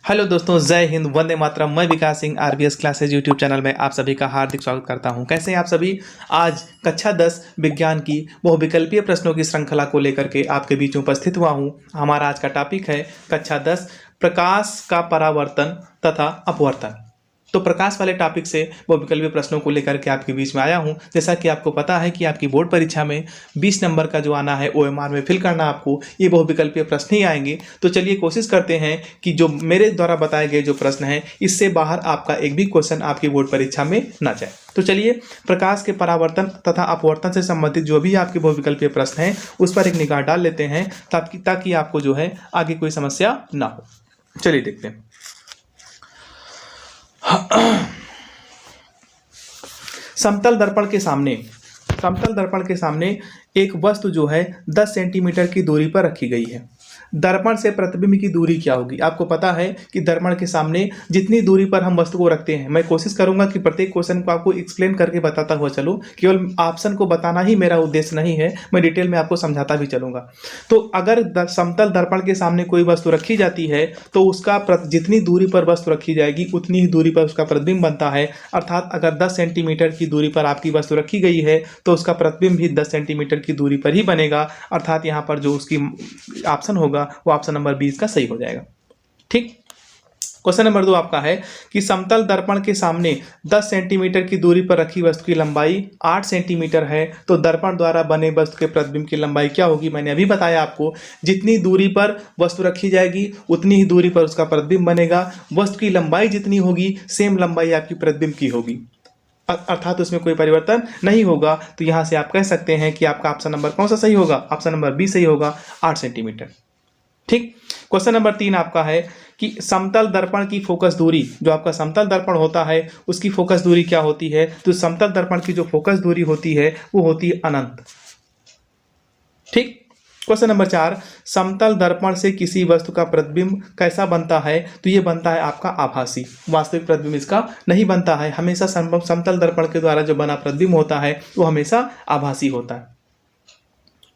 Hello दोस्तों, जय हिंद, वंदे मातरम। मैं Vikas Singh RBS classes YouTube channel में आप सभी का हार्दिक स्वागत करता हूं। कैसे हैं आप सभी। आज कक्षा 10 विज्ञान की बहुविकल्पीय प्रश्नों की श्रृंखला को लेकर के आपके बीच में उपस्थित हुआ हूं। हमारा आज का टॉपिक है कक्षा 10 प्रकाश का परावर्तन तथा अपवर्तन। तो प्रकाश वाले टॉपिक से बहुविकल्पीय प्रश्नों को लेकर के आपके बीच में आया हूं। जैसा कि आपको पता है कि आपकी बोर्ड परीक्षा में 20 नंबर का जो आना है ओएमआर में फिल करना, आपको ये बहुविकल्पीय प्रश्न ही आएंगे। तो चलिए कोशिश करते हैं कि जो मेरे द्वारा बताए गए जो प्रश्न हैं इससे बाहर आपका एक भी क्वेश्चन आपकी बोर्ड परीक्षा में ना जाए। तो चलिए प्रकाश के परावर्तन तथा अपवर्तन से संबंधित जो भी आपके बहुविकल्पीय प्रश्न हैं उस पर एक निगाह डाल लेते हैं ताकि आपको जो है आगे कोई समस्या ना हो। चलिए देखते हैं। समतल दर्पण के सामने एक वस्तु जो है 10 सेंटीमीटर की दूरी पर रखी गई है। दर्पण से प्रतिबिंब की दूरी क्या होगी। आपको पता है कि दर्पण के सामने जितनी दूरी पर हम वस्तु को रखते हैं, मैं कोशिश करूंगा कि प्रत्येक क्वेश्चन को आपको एक्सप्लेन करके बताता हुआ चलूं। केवल ऑप्शन को बताना ही मेरा उद्देश्य नहीं है, मैं डिटेल में आपको समझाता भी चलूंगा। तो अगर समतल दर्पण के सामने कोई वस्तु रखी जाती है तो उसका जितनी दूरी पर वस्तु रखी जाएगी उतनी ही दूरी पर उसका प्रतिबिंब बनता है। अर्थात अगर 10 सेंटीमीटर की दूरी पर आपकी वस्तु रखी गई है तो उसका प्रतिबिंब भी 10 सेंटीमीटर की दूरी पर ही बनेगा। अर्थात यहाँ पर जो उसकी ऑप्शन होगा वो ऑप्शन नंबर 20 का सही हो जाएगा। ठीक। क्वेश्चन नंबर 2 आपका है कि समतल दर्पण के सामने 10 सेंटीमीटर की दूरी पर रखी वस्तु की लंबाई 8 सेंटीमीटर है तो दर्पण द्वारा बने वस्तु के प्रतिबिंब की लंबाई क्या होगी। मैंने अभी बताया आपको, जितनी दूरी पर वस्तु रखी जाएगी उतनी ही दूरी पर उसका प्रतिबिंब बनेगा। वस्तु की लंबाई जितनी होगी सेम लंबाई आपकी प्रतिबिंब की होगी, अर्थात उसमें कोई परिवर्तन नहीं होगा। तो यहां से आप कह सकते हैं कि आपका ऑप्शन नंबर कौन सा सही होगा। ऑप्शन नंबर बी सही होगा, 8 सेंटीमीटर। ठीक। क्वेश्चन नंबर 3 आपका है कि समतल दर्पण की फोकस दूरी, जो आपका समतल दर्पण होता है उसकी फोकस दूरी क्या होती है। तो समतल दर्पण की जो फोकस दूरी होती है वो होती है अनंत। ठीक। क्वेश्चन नंबर 4, समतल दर्पण से किसी वस्तु का प्रतिबिंब कैसा बनता है। तो ये बनता है आपका आभासी, वास्तविक प्रतिबिंब इसका नहीं बनता है। हमेशा समतल दर्पण के द्वारा जो बना प्रतिबिंब होता है वो हमेशा आभासी होता है।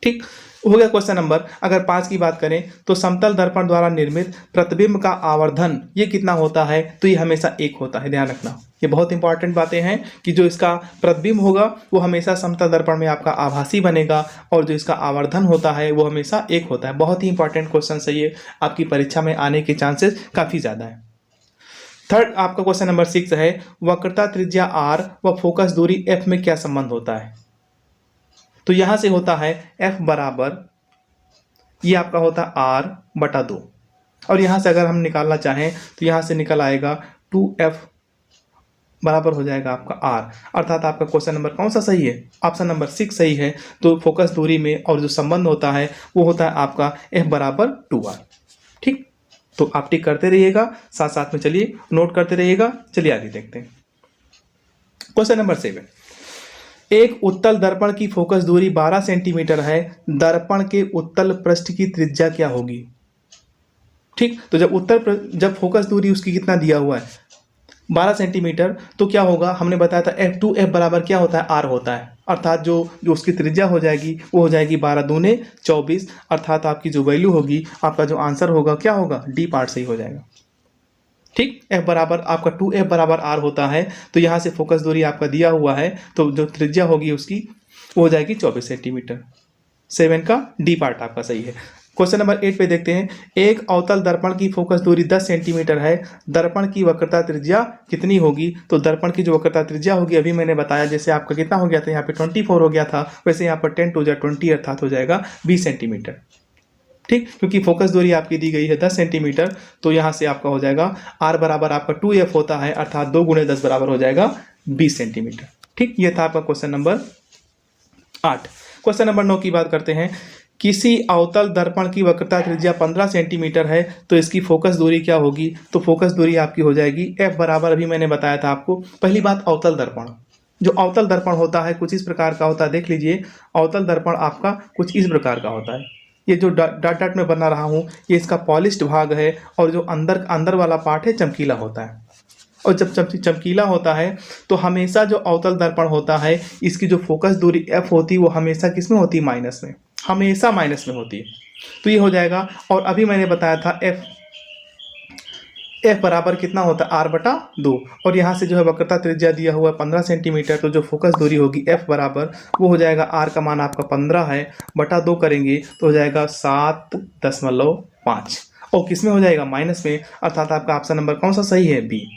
ठीक हो गया क्वेश्चन नंबर। अगर 5 की बात करें तो समतल दर्पण द्वारा निर्मित प्रतिबिंब का आवर्धन ये कितना होता है। तो ये हमेशा 1 होता है। ध्यान रखना, ये बहुत इंपॉर्टेंट बातें हैं कि जो इसका प्रतिबिंब होगा वो हमेशा समतल दर्पण में आपका आभासी बनेगा और जो इसका आवर्धन होता है वो हमेशा 1 होता है। बहुत ही इंपॉर्टेंट क्वेश्चन है ये, आपकी परीक्षा में आने के चांसेस काफ़ी ज़्यादा है। थर्ड आपका क्वेश्चन नंबर 6 है, वक्रता त्रिज्या r व फोकस दूरी f में क्या संबंध होता है। तो यहां से होता है f बराबर, ये आपका होता है r/2 और यहां से अगर हम निकालना चाहें तो यहां से निकल आएगा 2f बराबर हो जाएगा आपका r। अर्थात आपका क्वेश्चन नंबर कौन सा सही है। ऑप्शन नंबर 6 सही है। तो फोकस दूरी में और जो संबंध होता है वो होता है आपका f बराबर 2r। ठीक। तो आप टिक करते रहिएगा, साथ साथ में चलिए नोट करते रहिएगा। चलिए आगे देखते हैं। क्वेश्चन नंबर 7, एक उत्तल दर्पण की फोकस दूरी 12 सेंटीमीटर है, दर्पण के उत्तल पृष्ठ की त्रिज्या क्या होगी। ठीक। तो जब फोकस दूरी उसकी कितना दिया हुआ है 12 सेंटीमीटर, तो क्या होगा, हमने बताया था f2f बराबर क्या होता है, r होता है। अर्थात जो उसकी त्रिज्या हो जाएगी वो हो जाएगी 12 दूने 24। अर्थात आपकी जो वैल्यू होगी, आपका जो आंसर होगा क्या होगा, डी पार्ट सही हो जाएगा। ठीक। f बराबर आपका 2f बराबर r होता है। तो यहाँ से फोकस दूरी आपका दिया हुआ है तो जो त्रिज्या होगी उसकी वो हो जाएगी 24 सेंटीमीटर। 7 का डी पार्ट आपका सही है। क्वेश्चन नंबर 8 पे देखते हैं, एक अवतल दर्पण की फोकस दूरी 10 सेंटीमीटर है, दर्पण की वक्रता त्रिज्या कितनी होगी। तो दर्पण की जो वक्रता त्रिज्या होगी, अभी मैंने बताया, जैसे आपका कितना हो गया था यहाँ पे 24 हो गया था, वैसे यहाँ पर 10 टू 20 अर्थात हो जाएगा 20 सेंटीमीटर। ठीक। क्योंकि फोकस दूरी आपकी दी गई है 10 सेंटीमीटर, तो यहाँ से आपका हो जाएगा r बराबर आपका 2f होता है, अर्थात 2 गुणे 10 बराबर हो जाएगा 20 सेंटीमीटर। ठीक। ये था आपका क्वेश्चन नंबर 8। क्वेश्चन नंबर 9 की बात करते हैं, किसी अवतल दर्पण की वक्रता त्रिज्या 15 सेंटीमीटर है तो इसकी फोकस दूरी क्या होगी। तो फोकस दूरी आपकी हो जाएगी f बराबर, अभी मैंने बताया था आपको। पहली बात, अवतल दर्पण, जो अवतल दर्पण होता है कुछ इस प्रकार का होता है। देख लीजिए, अवतल दर्पण आपका कुछ इस प्रकार का होता है। ये जो डॉट में बना रहा हूँ ये इसका पॉलिश्ड भाग है और जो अंदर वाला पार्ट है चमकीला होता है। और जब चमकीला होता है तो हमेशा जो अवतल दर्पण होता है इसकी जो फोकस दूरी f होती है वो हमेशा किस में होती है, माइनस में, हमेशा माइनस में होती है। तो ये हो जाएगा। और अभी मैंने बताया था एफ बराबर कितना होता है r/2, और यहाँ से जो है वक्रता त्रिज्या दिया हुआ है 15 सेंटीमीटर, तो जो फोकस दूरी होगी एफ बराबर वो हो जाएगा, r का मान आपका 15 है, बटा 2 करेंगे तो हो जाएगा 7.5, और किस में हो जाएगा माइनस में, अर्थात आपका ऑप्शन नंबर कौन सा सही है, बी।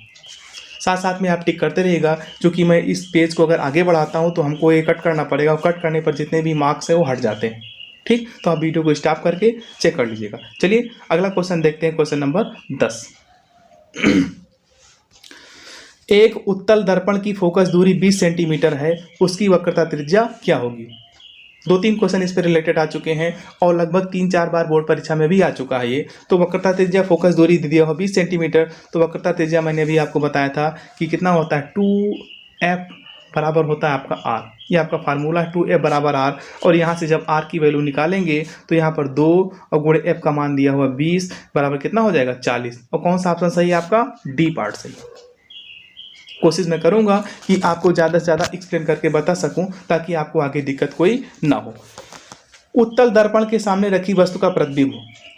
साथ साथ में आप टिक करते रहिएगा, क्योंकि मैं इस पेज को अगर आगे बढ़ाता हूँ तो हमको ये कट करना पड़ेगा, और कट करने पर जितने भी मार्क्स है वो हट जाते हैं। ठीक, तो आप वीडियो को स्टॉप करके चेक कर लीजिएगा। चलिए अगला क्वेश्चन देखते हैं, क्वेश्चन नंबर 10। एक उत्तल दर्पण की फोकस दूरी 20 सेंटीमीटर है, उसकी वक्रता त्रिज्या क्या होगी। 2-3 क्वेश्चन इस पर रिलेटेड आ चुके हैं और लगभग 3-4 बार बोर्ड परीक्षा में भी आ चुका है ये। तो वक्रता त्रिज्या फोकस दूरी दिया हो 20 सेंटीमीटर, तो वक्रता त्रिज्या मैंने अभी आपको बताया था कि कितना होता है, 2f बराबर होता है आपका r। ये आपका फार्मूला है, 2f बराबर r, और यहाँ से जब r की वैल्यू निकालेंगे तो यहाँ पर 2 और गुणे f का मान दिया हुआ 20 बराबर कितना हो जाएगा, 40। और कौन सा ऑप्शन सही है आपका, डी पार्ट सही। कोशिश मैं करूंगा कि आपको ज़्यादा से ज़्यादा एक्सप्लेन करके बता सकूं, ताकि आपको आगे दिक्कत कोई ना हो। उत्तल दर्पण के सामने रखी वस्तु का प्रतिबिंब,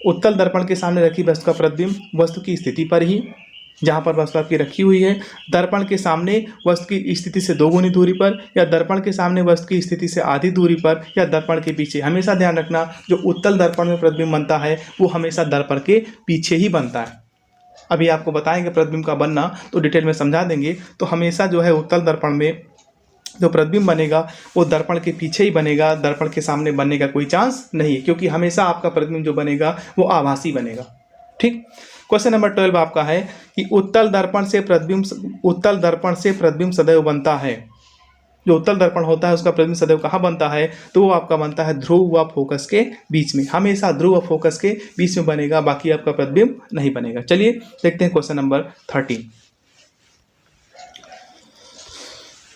उत्तल दर्पण के सामने रखी वस्तु का प्रतिबिंब वस्तु की स्थिति पर ही, जहाँ पर वस्तु आपकी रखी हुई है, दर्पण के सामने वस्तु की स्थिति से 2 गुनी दूरी पर, या दर्पण के सामने वस्तु की स्थिति से आधी दूरी पर, या दर्पण के पीछे। हमेशा ध्यान रखना, जो उत्तल दर्पण में प्रतिबिंब बनता है वो हमेशा दर्पण के पीछे ही बनता है। अभी आपको बताएंगे प्रतिबिंब का बनना, तो डिटेल में समझा देंगे। तो हमेशा जो है उत्तल दर्पण में जो प्रतिबिंब बनेगा वो दर्पण के पीछे ही बनेगा, दर्पण के सामने बनने का कोई चांस नहीं है, क्योंकि हमेशा आपका प्रतिबिंब जो बनेगा वो आभासी बनेगा। ठीक, क्वेश्चन नंबर 12 आपका है कि उत्तल दर्पण से प्रतिबिंब सदैव बनता है। जो उत्तल दर्पण होता है उसका प्रतिबिंब सदैव कहाँ बनता है, तो वो आपका बनता है ध्रुव व फोकस के बीच में। हमेशा ध्रुव व फोकस के बीच में बनेगा, बाकी आपका प्रतिबिंब नहीं बनेगा। चलिए देखते हैं क्वेश्चन नंबर 13।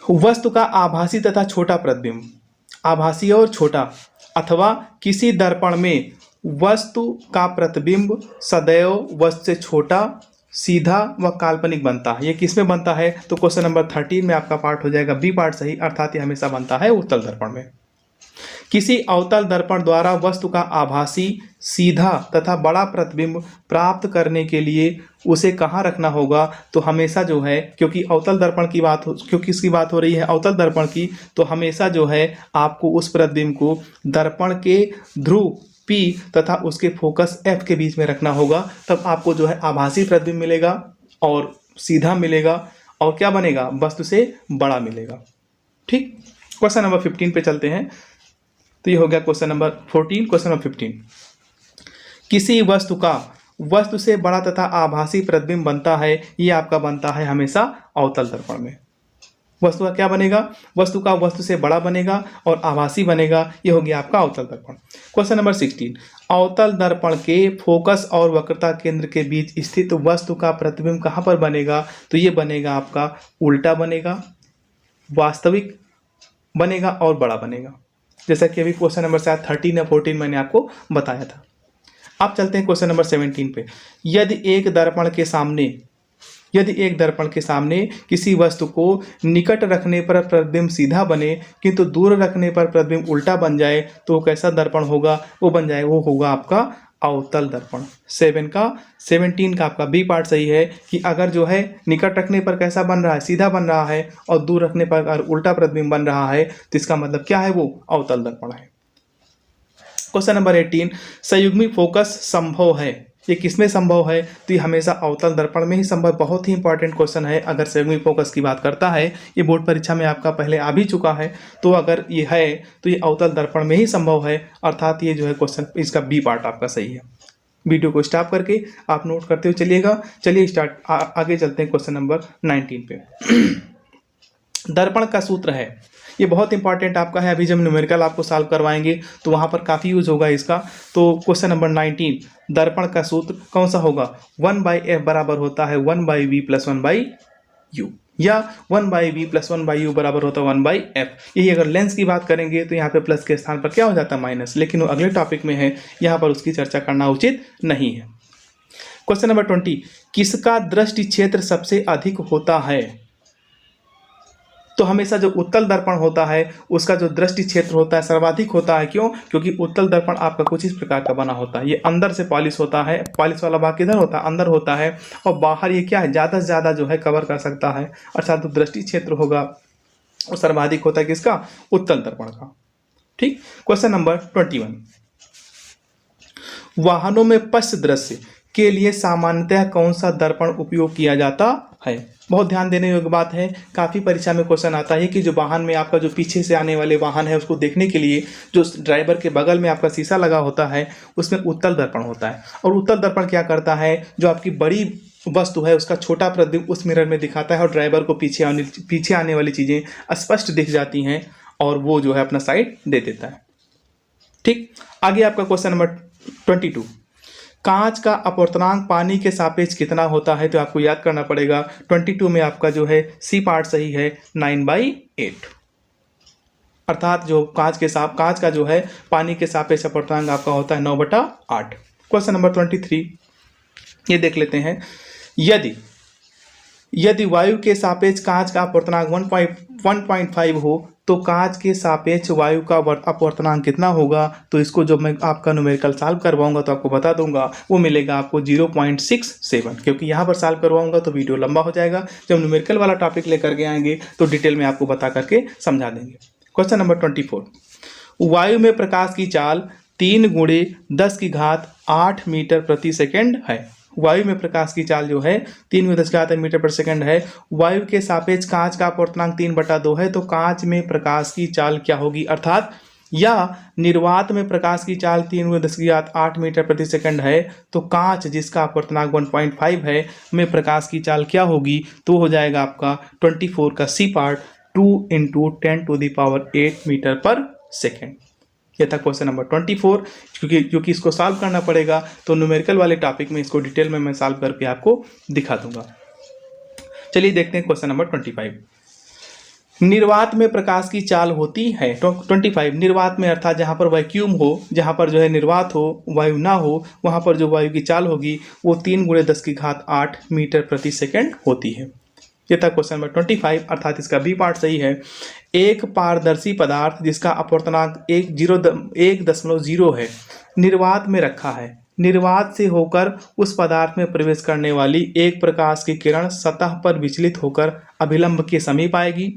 वस्तु का आभासी तथा छोटा प्रतिबिंब, आभासी और छोटा, अथवा किसी दर्पण में वस्तु का प्रतिबिंब सदैव वस्तु से छोटा, सीधा व काल्पनिक बनता है। ये किस में बनता है, तो क्वेश्चन नंबर 13 में आपका पार्ट हो जाएगा बी पार्ट सही, अर्थात ये हमेशा बनता है उत्तल दर्पण में। किसी अवतल दर्पण द्वारा वस्तु का आभासी, सीधा तथा बड़ा प्रतिबिंब प्राप्त करने के लिए उसे कहाँ रखना होगा, तो हमेशा जो है, क्योंकि अवतल दर्पण की बात क्योंकि इसकी बात हो रही है अवतल दर्पण की, तो हमेशा जो है आपको उस प्रतिबिंब को दर्पण के ध्रुव P तथा उसके फोकस F के बीच में रखना होगा, तब आपको जो है आभासी प्रतिबिंब मिलेगा और सीधा मिलेगा, और क्या बनेगा, वस्तु से बड़ा मिलेगा। ठीक, क्वेश्चन नंबर 15 पे चलते हैं। तो ये हो गया क्वेश्चन नंबर 14। क्वेश्चन नंबर 15, किसी वस्तु का वस्तु से बड़ा तथा आभासी प्रतिबिंब बनता है, ये आपका बनता है हमेशा अवतल दर्पण में। वस्तु का क्या बनेगा, वस्तु का वस्तु से बड़ा बनेगा और आभासी बनेगा, ये हो गया आपका अवतल दर्पण। क्वेश्चन नंबर 16, अवतल दर्पण के फोकस और वक्रता केंद्र के बीच स्थित वस्तु का प्रतिबिंब कहाँ पर बनेगा, तो ये बनेगा आपका उल्टा बनेगा, वास्तविक बनेगा और बड़ा बनेगा, जैसा कि अभी क्वेश्चन नंबर शायद 13 या 14 मैंने आपको बताया था। अब चलते हैं क्वेश्चन नंबर 17 पे। यदि एक दर्पण के सामने किसी वस्तु को निकट रखने पर प्रतिबिंब सीधा बने, किंतु दूर रखने पर प्रतिबिंब उल्टा बन जाए, तो कैसा दर्पण होगा, वो होगा आपका अवतल दर्पण। 17 का आपका बी पार्ट सही है कि अगर जो है निकट रखने पर कैसा बन रहा है, सीधा बन रहा है, और दूर रखने पर अगर उल्टा प्रतिबिंब बन रहा है, तो इसका मतलब क्या है, वो अवतल दर्पण है। क्वेश्चन नंबर 18, संयुग्मी फोकस संभव है, ये किसमें संभव है, तो ये हमेशा अवतल दर्पण में ही संभव। बहुत ही इंपॉर्टेंट क्वेश्चन है, अगर संयुग्मी फोकस की बात करता है, ये बोर्ड परीक्षा में आपका पहले आ भी चुका है, तो अगर ये है तो ये अवतल दर्पण में ही संभव है, अर्थात ये जो है क्वेश्चन, इसका बी पार्ट आपका सही है। वीडियो को स्टॉप करके आप नोट करते हुए चलिएगा। चलिए आगे चलते हैं क्वेश्चन नंबर 19 पे। दर्पण का सूत्र है, ये बहुत इंपॉर्टेंट आपका है, अभी जब न्यूमेरिकल आपको सॉल्व करवाएंगे तो वहाँ पर काफ़ी यूज होगा इसका। तो क्वेश्चन नंबर 19, दर्पण का सूत्र कौन सा होगा, 1/f बराबर होता है 1/v + 1/u, या 1/v + 1/u बराबर होता है 1/f। यही अगर लेंस की बात करेंगे तो यहाँ पे प्लस के स्थान पर क्या हो जाता है, माइनस, लेकिन वो अगले टॉपिक में है, यहाँ पर उसकी चर्चा करना उचित नहीं है। क्वेश्चन नंबर 20, किसका दृष्टि क्षेत्र सबसे अधिक होता है, तो हमेशा जो उत्तल दर्पण होता है उसका जो दृष्टि क्षेत्र होता है सर्वाधिक होता है। क्यों? क्योंकि उत्तल दर्पण आपका कुछ इस प्रकार का बना होता है। ये अंदर से पॉलिश होता है, पॉलिश वाला भाग किधर होता है? अंदर होता है। और बाहर ये क्या है? ज़्यादा से ज़्यादा जो है कवर कर सकता है, अर्थात जो दृष्टि क्षेत्र होगा वो सर्वाधिक होता है किसका? उत्तल दर्पण का। ठीक। क्वेश्चन नंबर 21, वाहनों में पश्च दृश्य के लिए सामान्यतः कौन सा दर्पण उपयोग किया जाता है? बहुत ध्यान देने योग्य बात है। काफ़ी परीक्षा में क्वेश्चन आता है कि जो वाहन में आपका जो पीछे से आने वाले वाहन है उसको देखने के लिए जो ड्राइवर के बगल में आपका शीशा लगा होता है उसमें उत्तल दर्पण होता है। और उत्तल दर्पण क्या करता है? जो आपकी बड़ी वस्तु है उसका छोटा प्रतिबिंब उस मिरर में दिखाता है और ड्राइवर को पीछे आने वाली चीज़ें स्पष्ट दिख जाती हैं और वो जो है अपना साइड दे देता है। ठीक। आगे आपका क्वेश्चन नंबर 22, कांच का अपवर्तनांक पानी के सापेक्ष कितना होता है? तो आपको याद करना पड़ेगा। 22 में आपका जो है सी पार्ट सही है 9/8, अर्थात जो कांच का जो है पानी के सापेक्ष अपवर्तनांक आपका होता है 9/8। क्वेश्चन नंबर 23 ये देख लेते हैं। यदि वायु के सापेक्ष कांच का अपवर्तनांक 1.5 हो तो कांच के सापेक्ष वायु का अपवर्तनांक कितना होगा? तो इसको जब मैं आपका न्यूमेरिकल सॉल्व करवाऊंगा तो आपको बता दूंगा, वो मिलेगा आपको 0.67। क्योंकि यहाँ पर सॉल्व करवाऊंगा तो वीडियो लंबा हो जाएगा। जब न्यूमेरिकल वाला टॉपिक लेकर के आएंगे तो डिटेल में आपको बता करके समझा देंगे। क्वेश्चन नंबर 24, वायु में प्रकाश की चाल 3 × 10⁸ मीटर प्रति सेकेंड है। वायु में प्रकाश की चाल जो है 3 × 10⁸ मीटर प्रति सेकंड है। वायु के सापेक्ष कांच का अपवर्तनांक 3/2 है। तो कांच में प्रकाश की चाल क्या होगी? अर्थात या निर्वात में प्रकाश की चाल 3 × 10⁸ मीटर प्रति सेकंड है तो कांच जिसका अपवर्तनांक 1.5 है में प्रकाश की चाल क्या होगी? तो हो जाएगा आपका 24 का सी पार्ट 2 × 10⁸ मीटर पर सेकेंड। यह था क्वेश्चन नंबर 24। क्योंकि इसको सॉल्व करना पड़ेगा तो न्यूमेरिकल वाले टॉपिक में इसको डिटेल में मैं सॉल्व करके आपको दिखा दूंगा। चलिए देखते हैं क्वेश्चन नंबर 25, निर्वात में प्रकाश की चाल होती है 25। निर्वात में अर्थात जहाँ पर वैक्यूम हो, जहाँ पर जो है निर्वात हो, वायु ना हो, वहाँ पर जो वायु की चाल होगी वो 3 × 10⁸ मीटर प्रति सेकेंड होती है। ये था क्वेश्चन नंबर 25, अर्थात इसका बी पार्ट सही है। एक पारदर्शी पदार्थ जिसका अपवर्तनांक 1.0 है निर्वात में रखा है। निर्वात से होकर उस पदार्थ में प्रवेश करने वाली एक प्रकाश की किरण सतह पर विचलित होकर अभिलंब के समीप आएगी,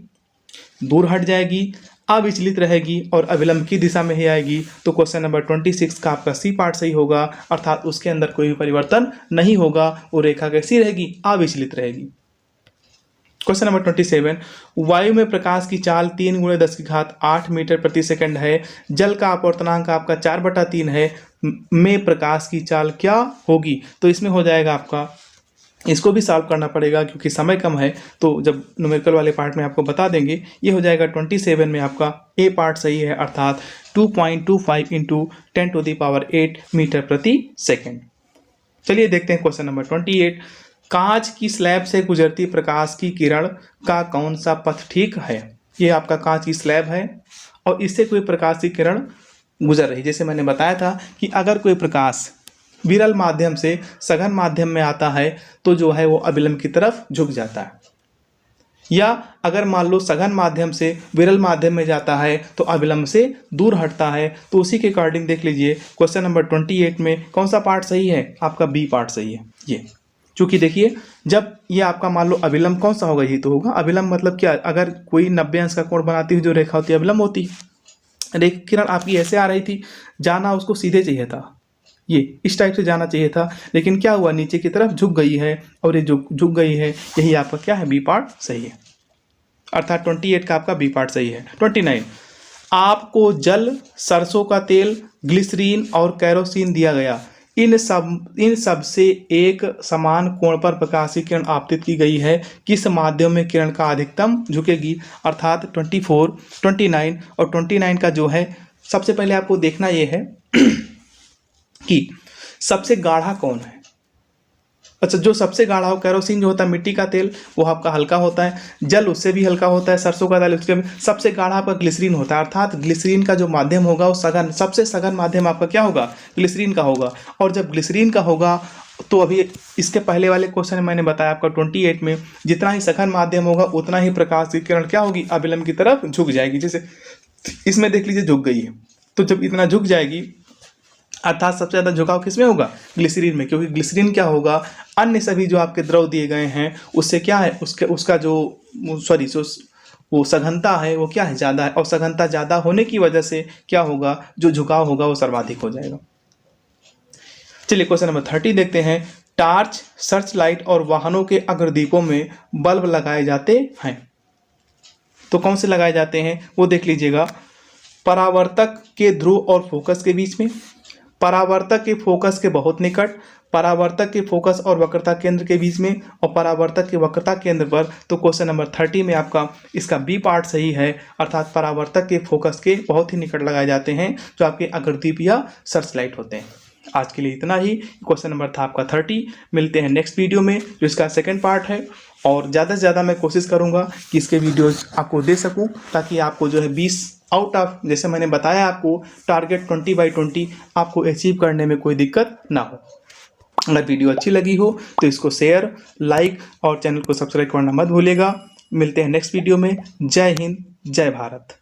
दूर हट जाएगी, अविचलित रहेगी और अभिलंब की दिशा में ही आएगी। तो क्वेश्चन नंबर 26 का आपका सी पार्ट सही होगा, अर्थात उसके अंदर कोई भी परिवर्तन नहीं होगा, वो रेखा कैसी रहेगी? अविचलित रहेगी। क्वेश्चन नंबर 27, वायु में प्रकाश की चाल 3 × 10⁸ मीटर प्रति सेकंड है। जल का अपवर्तनांक आपका 4/3 है में प्रकाश की चाल क्या होगी? तो इसमें हो जाएगा आपका, इसको भी सॉल्व करना पड़ेगा क्योंकि समय कम है, तो जब न्यूमेरिकल वाले पार्ट में आपको बता देंगे। ये हो जाएगा 27 में आपका ए पार्ट सही है, अर्थात 2.25 × 10⁸ मीटर प्रति सेकेंड। चलिए देखते हैं क्वेश्चन नंबर 28, कांच की स्लैब से गुजरती प्रकाश की किरण का कौन सा पथ ठीक है? ये आपका कांच की स्लैब है और इससे कोई प्रकाश की किरण गुजर रही। जैसे मैंने बताया था कि अगर कोई प्रकाश विरल माध्यम से सघन माध्यम में आता है तो जो है वो अभिलंब की तरफ झुक जाता है, या अगर मान लो सघन माध्यम से विरल माध्यम में जाता है तो अभिलंब से दूर हटता है। तो उसी के अकॉर्डिंग देख लीजिए क्वेश्चन नंबर 28 में कौन सा पार्ट सही है? आपका बी पार्ट सही है। ये चूँकि देखिए जब ये आपका मान लो अभिलंब कौन सा होगा? यही तो होगा अभिलंब। मतलब क्या? अगर कोई 90 अंश का कोण बनाती हुई जो रेखा होती है अभिलंब होती है। रेखा किरण आपकी ऐसे आ रही थी, जाना उसको सीधे चाहिए था, ये इस टाइप से जाना चाहिए था, लेकिन क्या हुआ? नीचे की तरफ झुक गई है और ये झुक गई है। यही आपका क्या है? बी पार्ट सही है, अर्थात 28 का आपका बी पार्ट सही है। 29, आपको जल, सरसों का तेल, ग्लिसरीन और कैरोसिन दिया गया। इन सब से एक समान कोण पर प्रकाश की किरण आपतित की गई है। किस माध्यम में किरण का अधिकतम झुकेगी? अर्थात 24, 29 और 29 का जो है सबसे पहले आपको देखना ये है कि सबसे गाढ़ा कौन है। अच्छा, जो सबसे गाढ़ा हो, कैरोसिन जो होता है मिट्टी का तेल, वो आपका हल्का होता है, जल उससे भी हल्का होता है, सरसों का तेल उसके भी। सबसे गाढ़ा आपका ग्लिसरीन होता है, अर्थात ग्लिसरीन का जो माध्यम होगा वो सघन, सबसे सघन माध्यम आपका क्या होगा? ग्लिसरीन का होगा। और जब ग्लिसरीन का होगा तो अभी इसके पहले वाले क्वेश्चन में मैंने बताया आपका 28 में, जितना ही सघन माध्यम होगा उतना ही प्रकाश की किरण क्या होगी, अविलंब की तरफ झुक जाएगी। जैसे इसमें देख लीजिए झुक गई है, तो जब इतना झुक जाएगी अर्थात सबसे ज़्यादा झुकाव किसमें होगा, ग्लिसरीन में, क्योंकि ग्लिसरीन क्या होगा, अन्य सभी जो आपके द्रव दिए गए हैं उससे क्या है, उसका जो वो सघनता है वो क्या है, ज़्यादा है, और सघनता ज़्यादा होने की वजह से क्या होगा, जो झुकाव होगा वो सर्वाधिक हो जाएगा। चलिए क्वेश्चन नंबर 30 देखते हैं। टार्च, सर्च लाइट और वाहनों के अग्रदीपों में बल्ब लगाए जाते हैं, तो कौन से लगाए जाते हैं वो देख लीजिएगा। परावर्तक के ध्रुव और फोकस के बीच में, परावर्तक के फोकस के बहुत निकट, परावर्तक के फोकस और वक्रता केंद्र के बीच में, और परावर्तक के वक्रता केंद्र पर। तो क्वेश्चन नंबर 30 में आपका इसका बी पार्ट सही है, अर्थात परावर्तक के फोकस के बहुत ही निकट लगाए जाते हैं जो आपके अग्रदीप या सर्च लाइट होते हैं। आज के लिए इतना ही, क्वेश्चन नंबर था आपका 30। मिलते हैं नेक्स्ट वीडियो में जो इसका सेकंड पार्ट है, और ज़्यादा से ज़्यादा मैं कोशिश करूँगा कि इसके वीडियोज़ आपको दे सकूँ, ताकि आपको जो है 20 आउट ऑफ, जैसे मैंने बताया आपको, टारगेट 20/20 आपको अचीव करने में कोई दिक्कत ना हो। अगर वीडियो अच्छी लगी हो तो इसको शेयर, लाइक और चैनल को सब्सक्राइब करना मत भूलिएगा। मिलते हैं नेक्स्ट वीडियो में। जय हिंद, जय भारत।